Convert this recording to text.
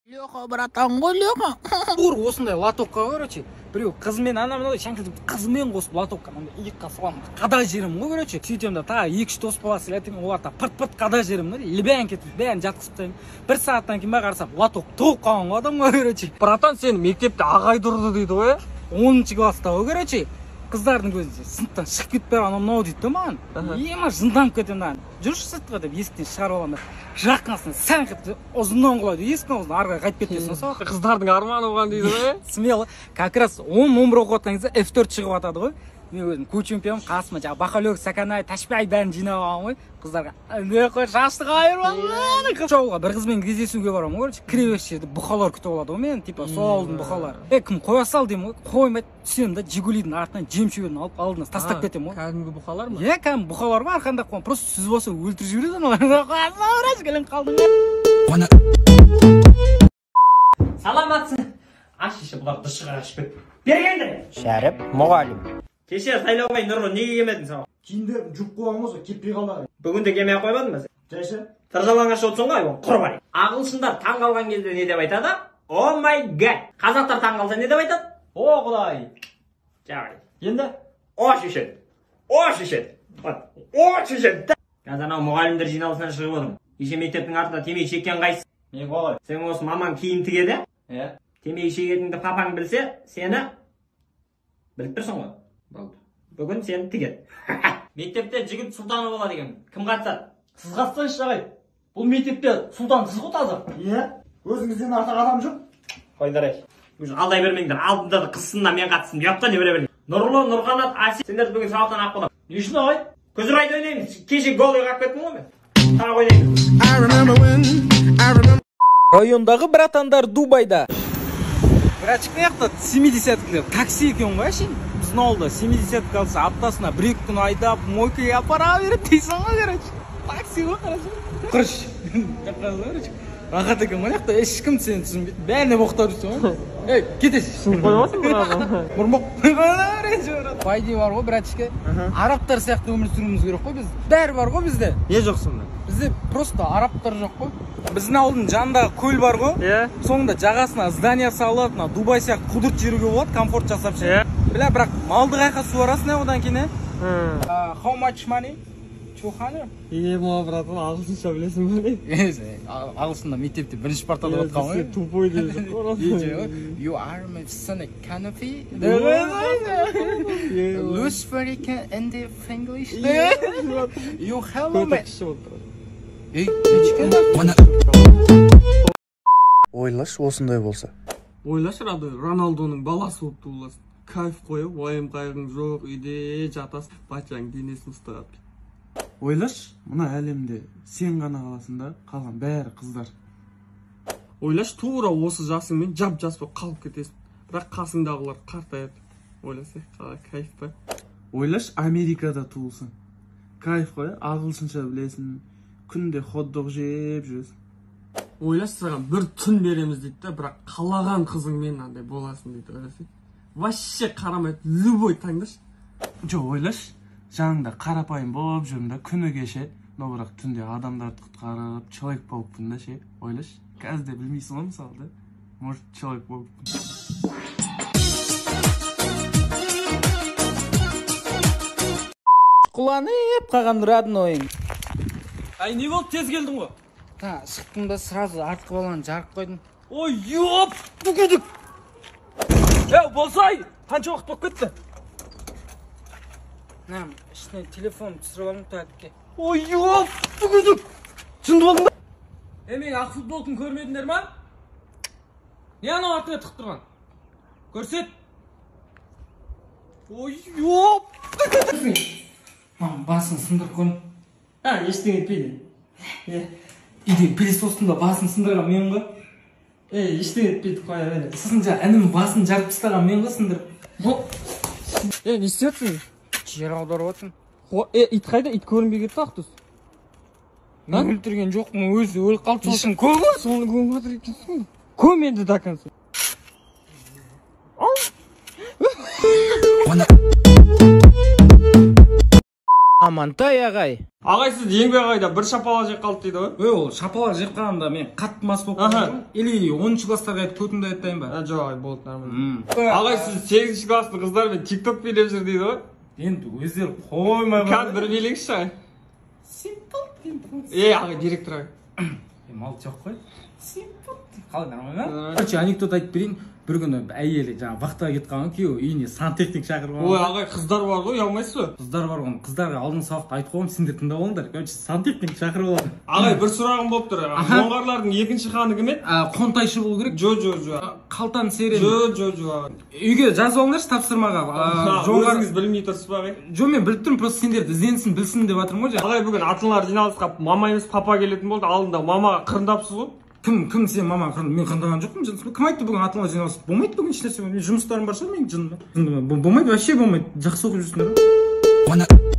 Лёха, братан, ғой Лёха. Тур осындай лотокқа, короче, біреу қызмен мынандай шаңқызып қызмен қосып лотокқа иыққа саламын. Қада жерім ғой, короче. Сөйтем да тағы 2-3 дос баласы летем, олар та пырт-пырт қада жерім да, лебен кетіп, бәрін жатқызып тастаймын. Бір сағаттан кейін қарасам, лоток толып қалған ғой адам ғой, короче. Братан, сен мектепте ағай тұрды дейді ғой, 10-ші класста ғой, короче. Қыздардың көзінше сыныптан шығып кетпей анау дейді да маған. Ема жынданып кетемін да. Жүрші сыртқа деп есіктен шығарып аламын. Жаққасына сән кетті, ұзыннан құлайды. Есіктен ұзын арға қайтып кетесің сол. Қыздардың арманы оған дейді ғой. Смело. Как раз 10-11 оқып кезде F4 шығып атады ғой. Мен өзім көчемпем қасыма жаңағы Бақалек, Саканай, Ташбай бәрін жинап алғанмын ғой. Қыздарға не қой шашты қайырып жауға бір қызбен кездесуге барамын ғой. Кіребес жерде бұқалар күтіп алады ғой мен, типа сол алдын бұқалар. Кім қоя сал деймін ғой. Қоймайды. Түсемін да Жигулидің артынан жем шөберін алып алдына тастап кетемін ғой. Кәдімгі бұқалар ма? Иә, кәдімгі бұқалар бар арқанда қойған. Просто сіз болса өлтіріп жібереді аналар. Келем қалдың. Саламатсың. Аш іші бұлар дұшыға ашып кет. Бергендір. Шәріп, мұғалім. Кеше сайлаумай Нұрлы неге келмедің саған? Киімдер жұп қойған ғой, кетпей қалды. Бүгін де келмей қоймадың ба сен? Жайша. Тыржалаңаш отырсың ғой, құр бар. Ағылшындар таң қалған кезде не деп айтады? О май гад. Қазақтар таң қалса не деп айтады? О құдай. Жарайды. Енді О шешет. О шешет. О шешет. Қазір анау мұғалімдер жиналысынан шығып отырмын. Кеше мектептің артында темекі шеккен қайсың? не қалай? Сен осы мамаң киім тігеді? Иә. Темекі шегетіңді папаң білсе, сені біліп тұрсың ғой. Болды. Бүгін сені тігеді. Мектепте жігіт сұлтаны болады екен. Кім қатысады? Сіз қатысаңызшы ағай. Бұл мектепте сұлтан сіз ғой таза. Иә. Өзіңізден артық адам жоқ. Қойдар ай. Алдай бермеңдер. Алдында да қысында мен қатысым. Ұятқа не бере бермейді. Нұрлы, Нұрғанат, Асет. Сендерді бүгін сабақтан алып қойдым. Не үшін ағай? Көзірайды ойнаймыз. Кеше голый қалып кеттім ғой мен. Тағы ойнаймыз. Райондағы братандар Дубайда. Братчик неяқта 70-кілер такси екен ғой әшейін. Біздің ауылда 70-кі алса аптасына 1-2 күн айдап, мойкаға апара беріп дейсің ғой, короче. Такси ғой, қарашы. Құрыш. Рахат екен ғой, неяқта ешкім сені түсінбейді. Бәріне боқтап жүрсің ғой. Ей, кетесіз. Қоймасын бұрағым. Бұрмақ. Пайде бар ғой, братчикке. Арабтар сияқты өмір сүруіміз керек қой біз. Бәрі бар ғой бізде. Не жоқсың ба? Бізде просто арабтар жоқ қой. Біздің ауылдың жанындағы көл бар ғой. Иә. Соңында жағасына здания салып, Дубай сияқты құдырт жүруге болады, комфорт жасап ше. Бірақ малды қайқа суарасың одан кейін. How much money? 200? Ема, братан, ағылшынша білесің бе? Ағылшында мектепте бірінші партада отқан ғой. Сен тупой дейді. You are my son a canopy? Loose very can in the English? You hello me? Ойлаш осындай болса. Ойлаш Роналдоның баласы болып туыласың. Кайф қойып, уайым қайғың жоқ, үйде жатасың, бачаң денесін ұстап. Ойлаш, мына әлемде сен ғана қаласың да, қалған бәрі қыздар. Ойлаш тура осы жасыңмен жап-жас болып қалып кетесің. Бірақ қасыңдағылар қартаяды. Ойласа, қалай кайф па? Ойлаш Америкада туылсың. Кайф қой, ағылшынша білесің, күнде хот-дог жеп жүресің. Ойлаш саған бір түн береміз дейді да, бірақ қалаған қызыңмен андай боласың дейді, ойласың. Вообще қарамайды, любой таңдаш. Жоқ, ойлаш, жаңында қарапайым болып жүрмін да, күні кеше, но бірақ түнде адамдарды құтқарып, человек болыппын да ше, ойлаш. Қазір де білмейсің ғой мысалы да, может, человек болыппын. Құланып қалған роднойың. Ай, не болды, тез келдің ғой? Шықтым да сразу артқы баланы жарып қойдым. Ой, ёп, бүгедік. Болсай, қанша уақыт болып кетті? Ішіне телефон түсіріп алым тәдікке. Ой, ёп, бүгедік. Жынды болдың ба? Мен ақ футболкын көрмедіңдер ма? Не анау артыңа тық тұрған? Көрсет. Ой, ёп. Басын сындырып көрім. Ештеңе етпейді. Үйден пылесостың басын сындырған мен ғой. Ештеңе етпейді, қоя бәрі. Сіздің інім басын жарып тастаған мен ғой сындырып. Не істетсің? Жер аударып отырмын. Ит қайда? Ит көрінбей кетті ақтыз. Мен өлтірген жоқпын, өзі өліп қалып сосын көр ғой. Соны көріп отыр екенсің. Көм енді дакансың. Амантай ағай. Ағай, сіз еңбек ағайда бір шапалақ жеп қалды дейді ғой? Ол шапалақ жеп қалғанда мен қатты мас болып қалдым. Или 10-ші класстарға айтып көтімді айтайын ба? Жоқ, ағай, болды, нормально. Ағай, сіз 8-ші класстың қыздармен TikTok билеп жүр дейді ғой? Енді өздері қоймай Қазір бір билеңізші, ағай. Ағай, директор ағай. Мал жоқ қой. Қалай, нормально? Короче, анекдот айтып берейін. Bir күні әйелі жаңа вахтаға кетіп қалған күйеуі үйіне сантехник шақырып алған. Ой, ағай, қыздар бар ғой, ұялмайсыз ба? Қыздар бар ғой, қыздарға алдын сабақта айтып қойғанмын, сендер тыңдап алыңдар. Короче, сантехник шақырып алған. Ағай, бір сұрағым болып тұр. Жоңғарлардың екінші ханы кім еді? Қонтайшы болу керек. Жо. Қалтан серен. Жо. Үйге жазып алыңдаршы тапсырмаға. Өзіңіз білмей тұрсыз ба, ағай? Жо, мен біліп тұрмын, просто сендерді ізденсін, білсін деп жатырмын ғой. Ағай, бүгін атылар жиналысқа мама емес папа келетін болды. Алдында мамаға қырындапсыз ғой? Кім сен мама мен қырындаған жоқпын. Кім айтты бүгін атылар жиналыс? Болмайды бүгін ешнәрсе. Жұмыстарым бар шығар менің жынды. Болмайды, вообще болмайды. Жақсы оқып жүрсіңдер.